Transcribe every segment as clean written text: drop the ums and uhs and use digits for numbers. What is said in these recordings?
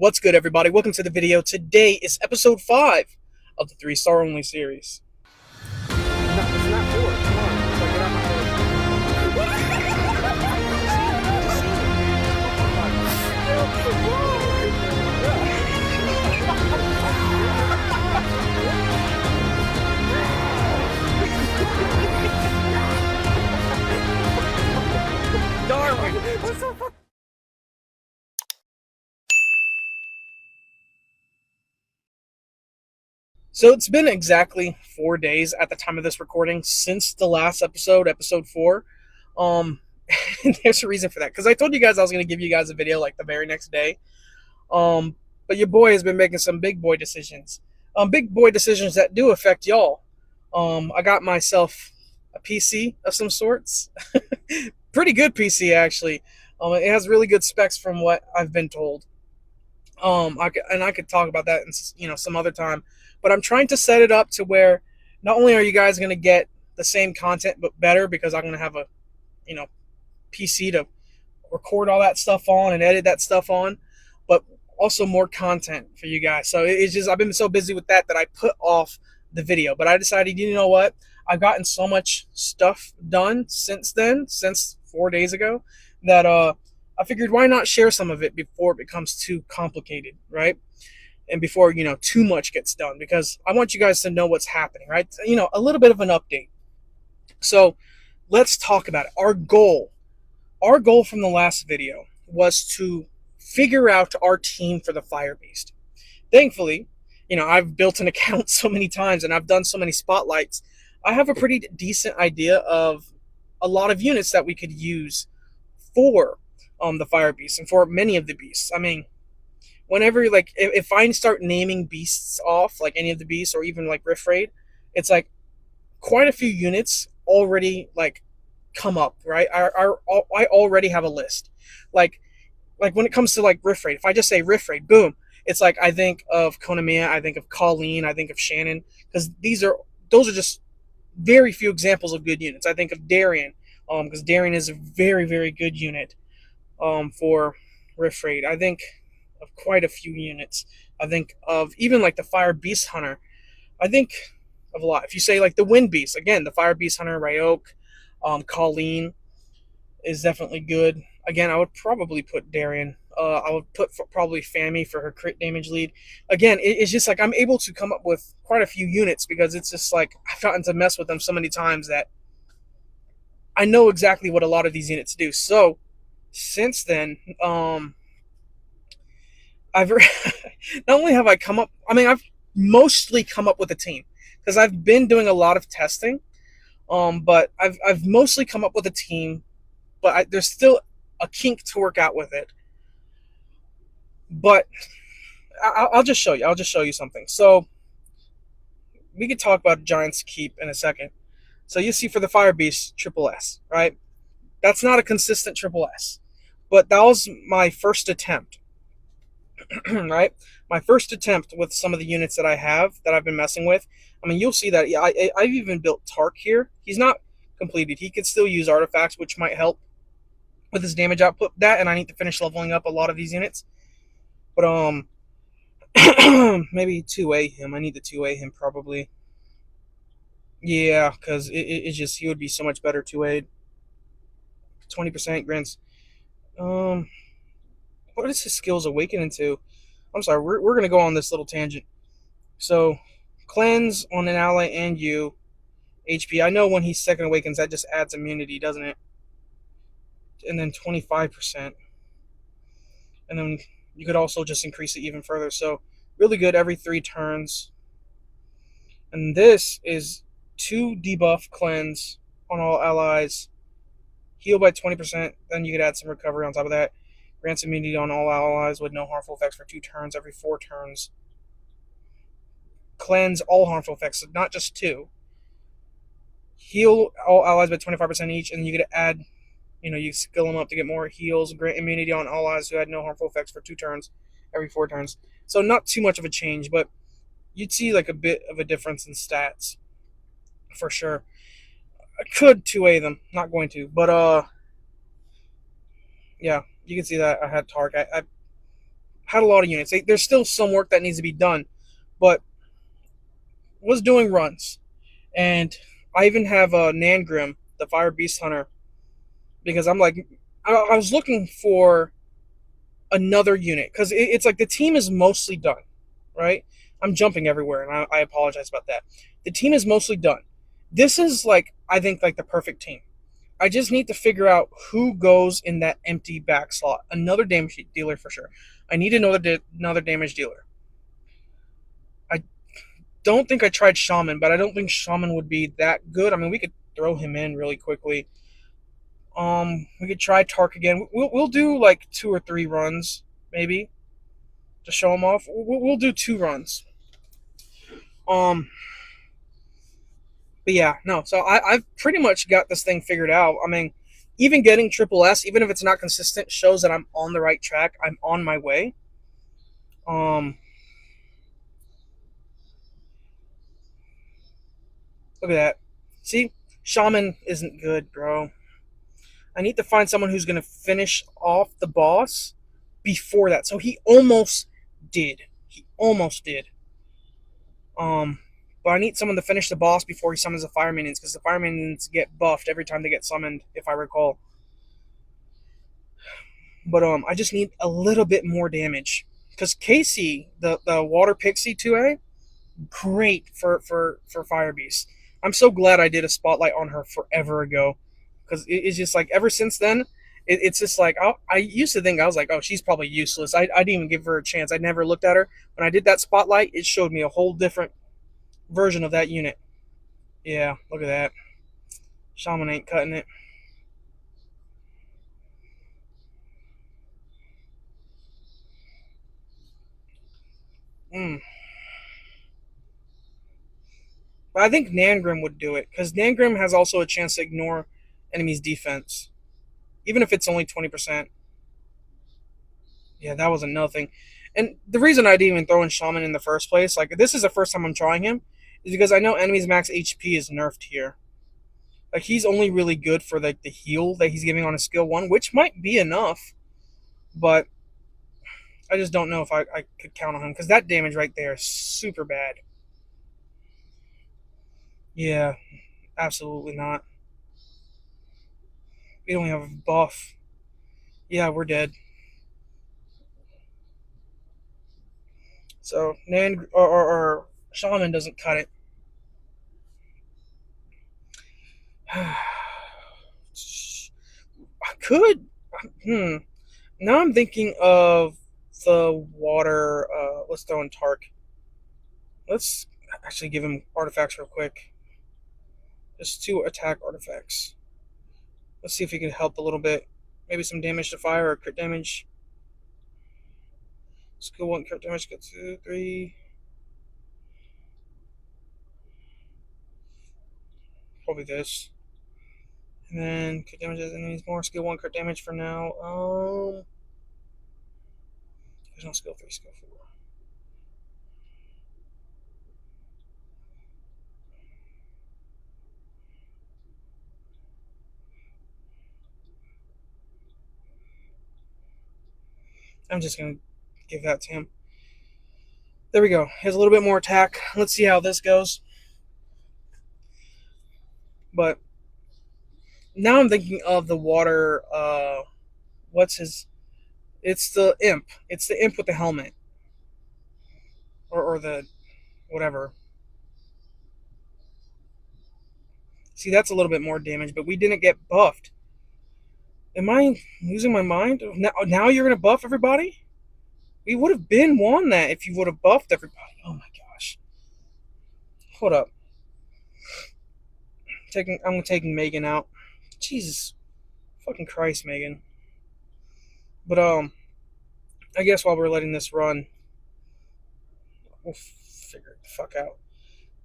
What's good, everybody? Welcome to the video. Today is episode 5 of the 3-star only series. No, it's not four. Come on. It's like, get out my face. Darwin! What's the fuck? So it's been exactly 4 days at the time of this recording since the last episode, episode 4. There's a reason for that, because I told you guys I was going to give you guys a video like the very next day. But your boy has been making some big boy decisions. Big boy decisions that do affect y'all. I got myself a PC of some sorts. Pretty good PC, actually. It has really good specs from what I've been told. I could talk about that in some other time. But I'm trying to set it up to where not only are you guys going to get the same content but better, because I'm going to have a PC to record all that stuff on and edit that stuff on, but also more content for you guys. So it's just I've been so busy with that I put off the video. But I decided, you know what? I've gotten so much stuff done since then, since 4 days ago, that I figured why not share some of it before it becomes too complicated, right? And before, too much gets done, because I want you guys to know what's happening, right? A little bit of an update. So let's talk about it. Our goal from the last video was to figure out our team for the Fire Beast. Thankfully, I've built an account so many times and I've done so many spotlights. I have a pretty decent idea of a lot of units that we could use for the Fire Beast and for many of the beasts. I mean, whenever, like, if I start naming beasts off, like any of the beasts or even like Rift Raid, it's like quite a few units already like come up, right? I already have a list. Like when it comes to like Rift Raid, if I just say Rift Raid, boom, it's like I think of Konamiya, I think of Colleen, I think of Shannon, because those are just very few examples of good units. I think of Darien, because Darien is a very, very good unit for Rift Raid. I think of quite a few units. I think of even like the Fire Beast Hunter. I think of a lot. If you say like the Wind Beast, again, the Fire Beast Hunter, Ryok, Colleen is definitely good. Again, I would probably put Darien. I would put probably Fami for her crit damage lead. Again, it's just like I'm able to come up with quite a few units, because it's just like I've gotten to mess with them so many times that I know exactly what a lot of these units do. So since then, I've not only have I come up, I mean, I've mostly come up with a team, because I've been doing a lot of testing. But I've mostly come up with a team, but there's still a kink to work out with it. But I'll just show you. I'll just show you something. So we could talk about Giant's Keep in a second. So you see for the Fire Beast, Triple S, right? That's not a consistent Triple S, but that was my first attempt. Right? My first attempt with some of the units that I have that I've been messing with. I mean, you'll see that I've even built Tark here. He's not completed. He could still use artifacts, which might help with his damage output. That, and I need to finish leveling up a lot of these units. But maybe 2A him. I need to 2A him probably. Yeah, because it's just he would be so much better 2A. 20% grants. What is his skills awakening to? I'm sorry, we're going to go on this little tangent. So, cleanse on an ally and you. HP. I know when he second awakens, that just adds immunity, doesn't it? And then 25%. And then you could also just increase it even further. So, really good every 3 turns. And this is 2 debuff cleanse on all allies. Heal by 20%. Then you could add some recovery on top of that. Grants immunity on all allies with no harmful effects for 2 turns every 4 turns. Cleanse all harmful effects, so not just 2. Heal all allies by 25% each, and you get to add, you skill them up to get more heals. Grant immunity on all allies who had no harmful effects for 2 turns every 4 turns. So not too much of a change, but you'd see like a bit of a difference in stats for sure. I could 2A them, not going to, but yeah, you can see that I had Tark. had a lot of units. There's still some work that needs to be done, but was doing runs. And I even have a Nangrim, the Fire Beast Hunter, because I'm like, I was looking for another unit because it's like the team is mostly done, right? I'm jumping everywhere, and I apologize about that. The team is mostly done. This is like I think like the perfect team. I just need to figure out who goes in that empty back slot. Another damage dealer for sure. I need another damage dealer. I don't think I tried Shaman, but I don't think Shaman would be that good. I mean, we could throw him in really quickly. We could try Tark again. We'll do like 2 or 3 runs maybe to show him off. We'll do 2 runs. Um, but yeah, no. So I've pretty much got this thing figured out. I mean, even getting triple S, even if it's not consistent, shows that I'm on the right track. I'm on my way. Um, Look at that. See, Shaman isn't good, bro. I need to find someone who's gonna finish off the boss before that. So he almost did. He almost did. Um, but I need someone to finish the boss before he summons the fire minions because the fire minions get buffed every time they get summoned, if I recall. But I just need a little bit more damage because Casey, the water pixie 2A, great for fire beast. I'm so glad I did a spotlight on her forever ago because it's just like ever since then. It's just like I used to think I was like, oh, she's probably useless. I didn't even give her a chance. I never looked at her. When I did that spotlight, it showed me a whole different version of that unit. Yeah, look at that. Shaman ain't cutting it. Mm. But I think Nangrim would do it because Nangrim has also a chance to ignore enemy's defense, even if it's only 20%. Yeah, that was a nothing. And the reason I didn't even throw in Shaman in the first place, like this is the first time I'm trying him, is because I know enemy's max HP is nerfed here. Like he's only really good for like the heal that he's giving on a skill 1, which might be enough, but I just don't know if I could count on him because that damage right there is super bad. Yeah, absolutely not. We don't have a buff. Yeah, we're dead. So Nan or Shaman doesn't cut it. I could. Hmm. Now I'm thinking of the water. Let's throw in Tark. Let's actually give him artifacts real quick. Just 2 attack artifacts. Let's see if he can help a little bit. Maybe some damage to fire or crit damage. Skill 1 crit damage. Skill 2, 3. Probably this. And then crit damage as enemies more. Skill 1 crit damage for now. There's no skill 3, skill 4. I'm just gonna give that to him. There we go. He has a little bit more attack. Let's see how this goes. But now I'm thinking of the water. What's his? It's the imp. It's the imp with the helmet, or the whatever. See, that's a little bit more damage, but we didn't get buffed. Am I losing my mind? Now you're gonna buff everybody? We would have been won that if you would have buffed everybody. Oh my gosh. Hold up. I'm taking Megan out. Jesus fucking Christ, Megan. But I guess while we're letting this run, we'll figure it the fuck out.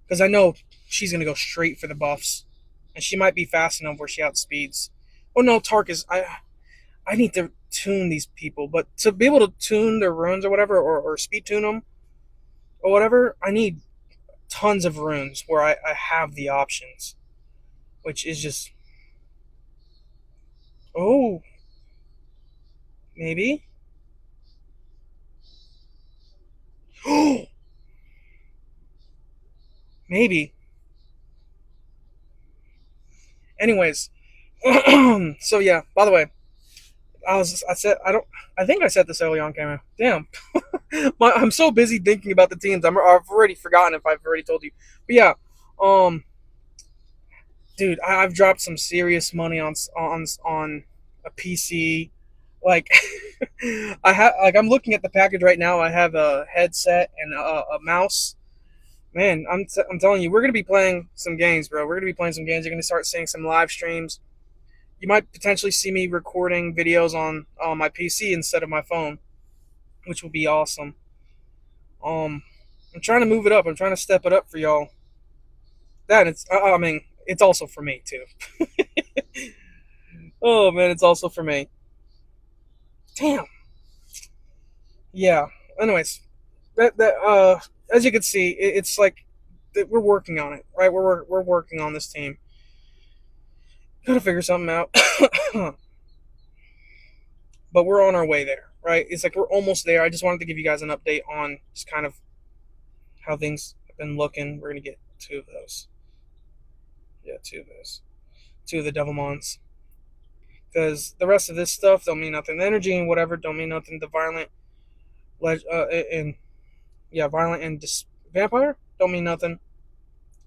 Because I know she's gonna go straight for the buffs. And she might be fast enough where she outspeeds. Oh no, Tark is I need to tune these people, but to be able to tune their runes or whatever, or speed tune them or whatever, I need tons of runes where I have the options, which is just oh maybe Maybe. Anyways, so yeah. By the way, I think I said this early on camera. Damn, I'm so busy thinking about the teams. I've already forgotten if I've already told you. But yeah, um, dude, I've dropped some serious money on a PC. Like, I'm looking at the package right now. I have a headset and a mouse. Man, I'm telling you, we're gonna be playing some games, bro. We're gonna be playing some games. You're gonna start seeing some live streams. You might potentially see me recording videos on my PC instead of my phone, which will be awesome. Um, I'm trying to move it up. I'm trying to step it up for y'all. That it's I mean, it's also for me too. Oh man, it's also for me. Damn. Yeah. Anyways, that as you can see, it's like we're working on it, right? We're working on this team. Gotta figure something out. But we're on our way there, right? It's like we're almost there. I just wanted to give you guys an update on just kind of how things have been looking. We're gonna get two of those. Yeah, two of those. Two of the Devilmons. Because the rest of this stuff don't mean nothing. The energy and whatever don't mean nothing. The violent, and yeah, violent and vampire don't mean nothing.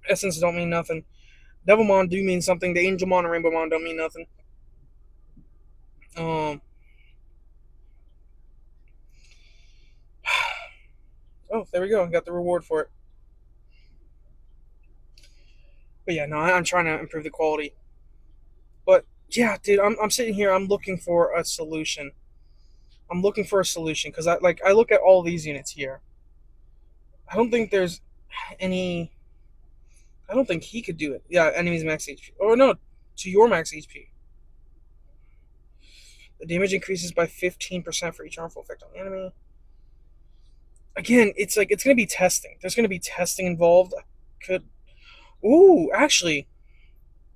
Essence don't mean nothing. Devilmon do mean something. The Angelmon and Rainbowmon don't mean nothing. Um. Oh, there we go. Got the reward for it. But yeah, no, I'm trying to improve the quality. But yeah, dude, I'm sitting here. I'm looking for a solution. I'm looking for a solution because I look at all these units here. I don't think there's any. I don't think he could do it. Yeah, enemies max HP. Oh no, to your max HP. The damage increases by 15% for each harmful effect on the enemy. Again, it's like it's gonna be testing. There's gonna be testing involved. Could Ooh, actually,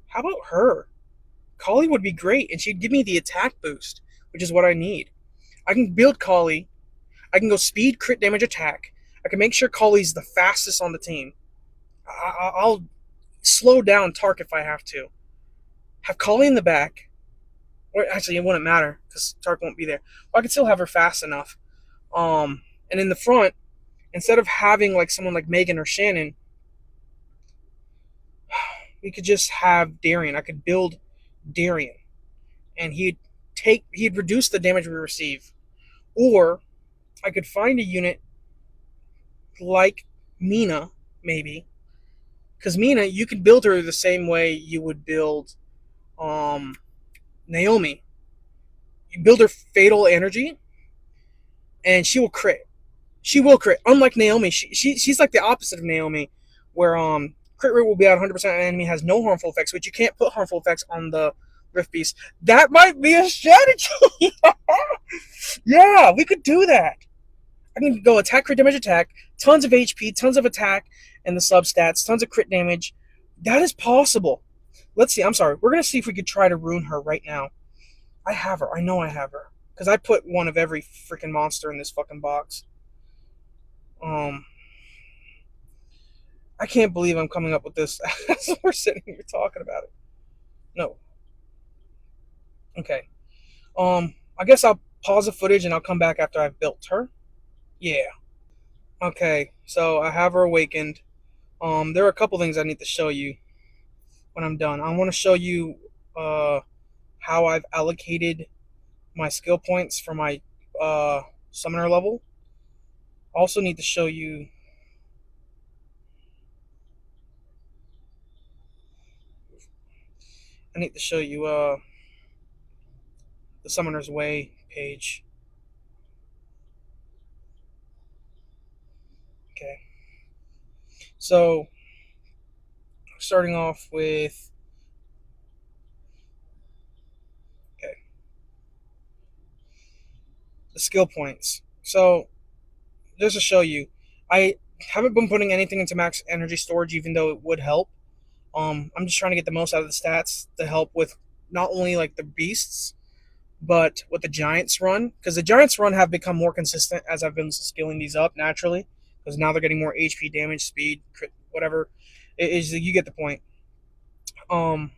how about her? Kali would be great, and she'd give me the attack boost, which is what I need. I can build Kali. I can go speed, crit damage, attack. I can make sure Kali's the fastest on the team. I'll slow down Tark if I have to. Have Kali in the back. Or actually, it wouldn't matter because Tark won't be there. Well, I can still have her fast enough. And in the front, instead of having like someone like Megan or Shannon, we could just have Darian. I could build Darian, and he'd reduce the damage we receive. Or I could find a unit like Mina, maybe, because Mina, you could build her the same way you would build Naomi. You build her fatal energy, and she will crit. She will crit. Unlike Naomi, she's like the opposite of Naomi, where crit rate will be at 100% and enemy has no harmful effects, which you can't put harmful effects on the Rift Beast. That might be a strategy. Yeah, we could do that. I can go attack, crit damage, attack, tons of HP, tons of attack, and the sub stats, tons of crit damage. That is possible. Let's see. I'm sorry. We're gonna see if we could try to ruin her right now. I have her. I know I have her because I put one of every freaking monster in this fucking box. Um, I can't believe I'm coming up with this as we're sitting here talking about it. No. Okay. I guess I'll pause the footage and I'll come back after I've built her. Yeah. Okay. So I have her awakened. There are a couple things I need to show you when I'm done. I want to show you how I've allocated my skill points for my summoner level. I also need to show you the Summoner's Way page. Okay. So starting off with the skill points. So just to show you, I haven't been putting anything into max energy storage, even though it would help. I'm just trying to get the most out of the stats to help with not only like the beasts, but what the giants run, because the giants run have become more consistent as I've been scaling these up naturally, because now they're getting more HP, damage, speed, crit, whatever. You get the point. Um,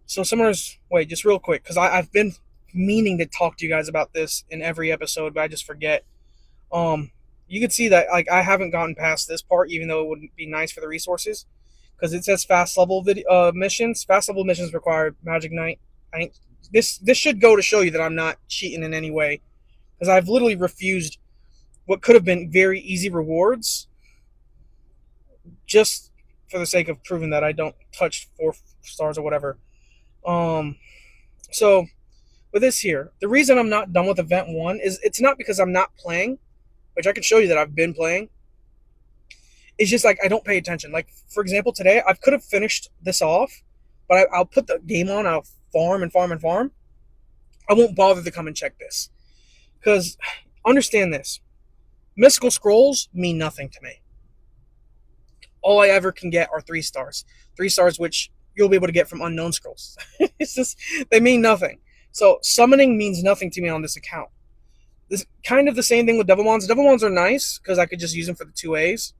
so Summoners, wait, just real quick, because I've been meaning to talk to you guys about this in every episode, but I just forget. Um, you can see that like I haven't gotten past this part, even though it would be nice for the resources, because it says fast level missions. Fast level missions require Magic Knight. I think this should go to show you that I'm not cheating in any way, because I've literally refused what could have been very easy rewards just for the sake of proving that I don't touch 4 stars or whatever. Um, so with this here, the reason I'm not done with Event 1 is it's not because I'm not playing, which I can show you that I've been playing. It's just like I don't pay attention. Like, for example, today I could have finished this off, but I'll put the game on, I'll farm and farm and farm. I won't bother to come and check this. Because, understand this, mystical scrolls mean nothing to me. All I ever can get are 3 stars. 3 stars, which you'll be able to get from unknown scrolls. It's just, they mean nothing. So, summoning means nothing to me on this account. This kind of the same thing with Devil Wands. Devil Wands are nice because I could just use them for the 2As.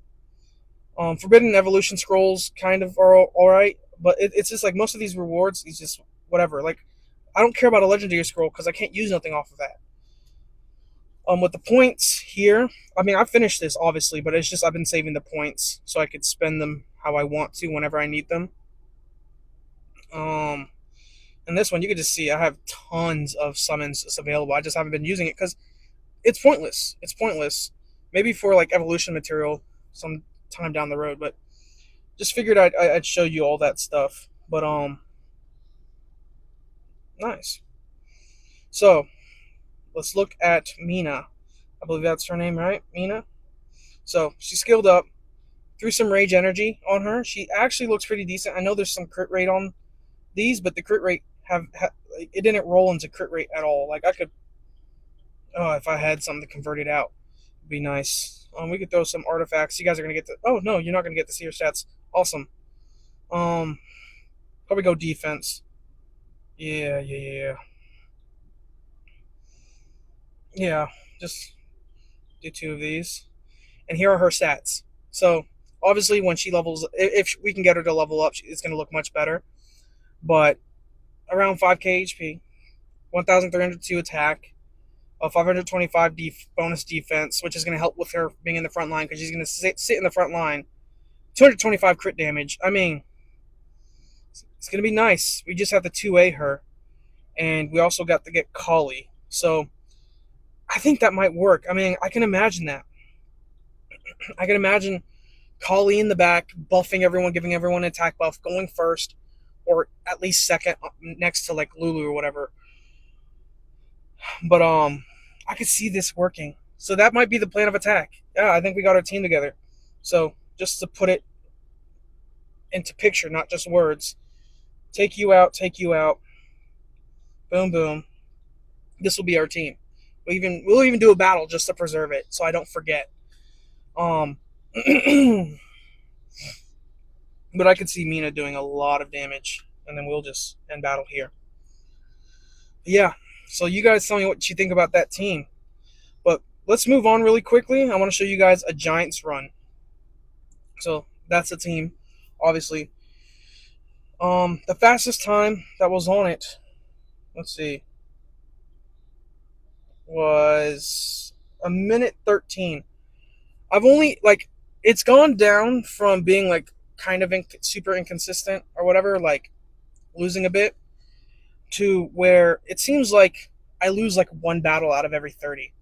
Forbidden Evolution scrolls kind of are alright, but it's just like most of these rewards, it's just whatever. Like, I don't care about a legendary scroll because I can't use nothing off of that. With the points here, I mean, I finished this obviously, but it's just I've been saving the points so I could spend them how I want to whenever I need them. And this one, you can just see I have tons of summons available. I just haven't been using it because it's pointless. It's pointless. Maybe for like evolution material some time down the road, but just figured I'd show you all that stuff. But nice. So let's look at Mina. I believe that's her name, right? Mina. So she's skilled up. Threw some rage energy on her. She actually looks pretty decent. I know there's some crit rate on these, but the crit rate it didn't roll into crit rate at all. Like I could, oh, if I had something to convert it out, it'd be nice. We could throw some artifacts. You guys are gonna get the. Oh no, you're not gonna get to see your stats. Awesome. Probably go defense. Yeah. Just do 2 of these, and here are her stats. So obviously, when she levels, if we can get her to level up, it's gonna look much better. But around 5k HP, 1,302 attack, 525 bonus defense, which is going to help with her being in the front line because she's going to sit in the front line. 225 crit damage. I mean, it's going to be nice. We just have to 2A her, and we also got to get Kali. So I think that might work. I mean, I can imagine that. I can imagine Kali in the back, buffing everyone, giving everyone an attack buff, going first, or at least second next to like Lulu or whatever. But I could see this working. So that might be the plan of attack. Yeah, I think we got our team together. So just to put it into picture, not just words. Take you out, take you out. Boom, boom. This will be our team. We'll even do a battle just to preserve it, so I don't forget. But I could see Mina doing a lot of damage, and then we'll just end battle here. Yeah. So you guys tell me what you think about that team. But let's move on really quickly. I want to show you guys a Giants run. So that's the team, obviously. The fastest time that was on it, let's see, was a minute 13. I've only like it's gone down from being like kind of super inconsistent or whatever, like losing a bit, to where it seems like I lose like 1 battle out of every 30.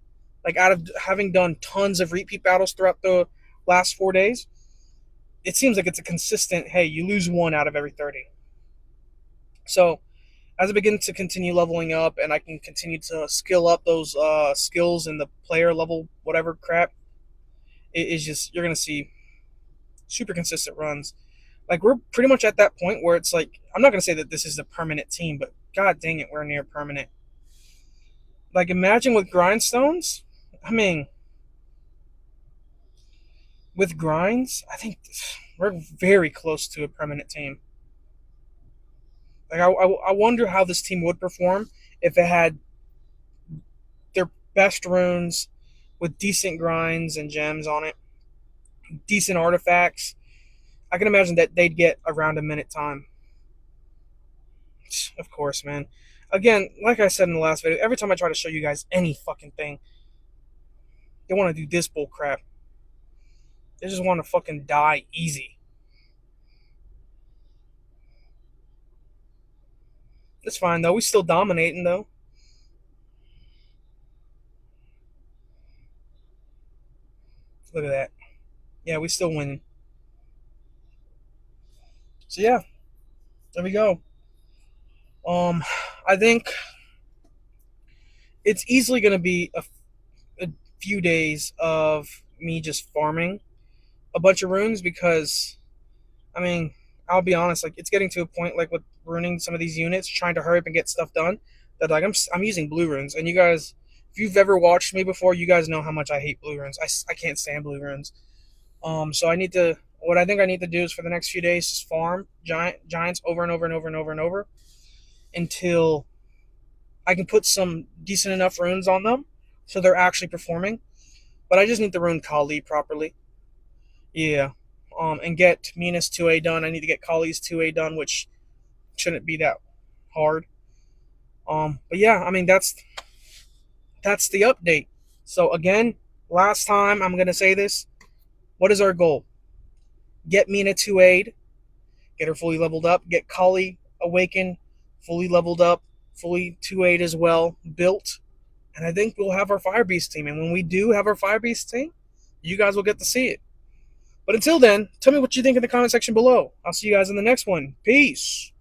Like out of having done tons of repeat battles throughout the last 4 days, it seems like it's a consistent, hey, you lose 1 out of every 30. So as I begin to continue leveling up and I can continue to skill up those skills in the player level, whatever crap, it is just, you're going to see super consistent runs. Like, we're pretty much at that point where it's like, I'm not going to say that this is a permanent team, but god dang it, we're near permanent. Like, imagine with grindstones, I mean, with grinds, I think we're very close to a permanent team. Like, I wonder how this team would perform if it had their best runes with decent grinds and gems on it. decent artifacts, I can imagine that they'd get around a minute time. Of course, man. Again, like I said in the last video, every time I try to show you guys any fucking thing, they want to do this bull crap. They just want to fucking die easy. It's fine though. We still dominating though. Look at that. Yeah, we still winning. So yeah, there we go. I think it's easily going to be a few days of me just farming a bunch of runes because, I mean, I'll be honest, like it's getting to a point like with ruining some of these units, trying to hurry up and get stuff done. That like I'm using blue runes, and you guys, if you've ever watched me before, you guys know how much I hate blue runes. I can't stand blue runes. So I need to. What I think I need to do is for the next few days, just farm giants over and over and over and over and over until I can put some decent enough runes on them so they're actually performing. But I just need to rune Kali properly. Yeah. And get Minas 2A done. I need to get Kali's 2A done, which shouldn't be that hard. But yeah, I mean that's the update. So again, last time I'm gonna say this. What is our goal? Get Mina 2A'd, get her fully leveled up, get Kali awakened, fully leveled up, fully 2A'd as well, built. And I think we'll have our Fire Beast team. And when we do have our Fire Beast team, you guys will get to see it. But until then, tell me what you think in the comment section below. I'll see you guys in the next one. Peace.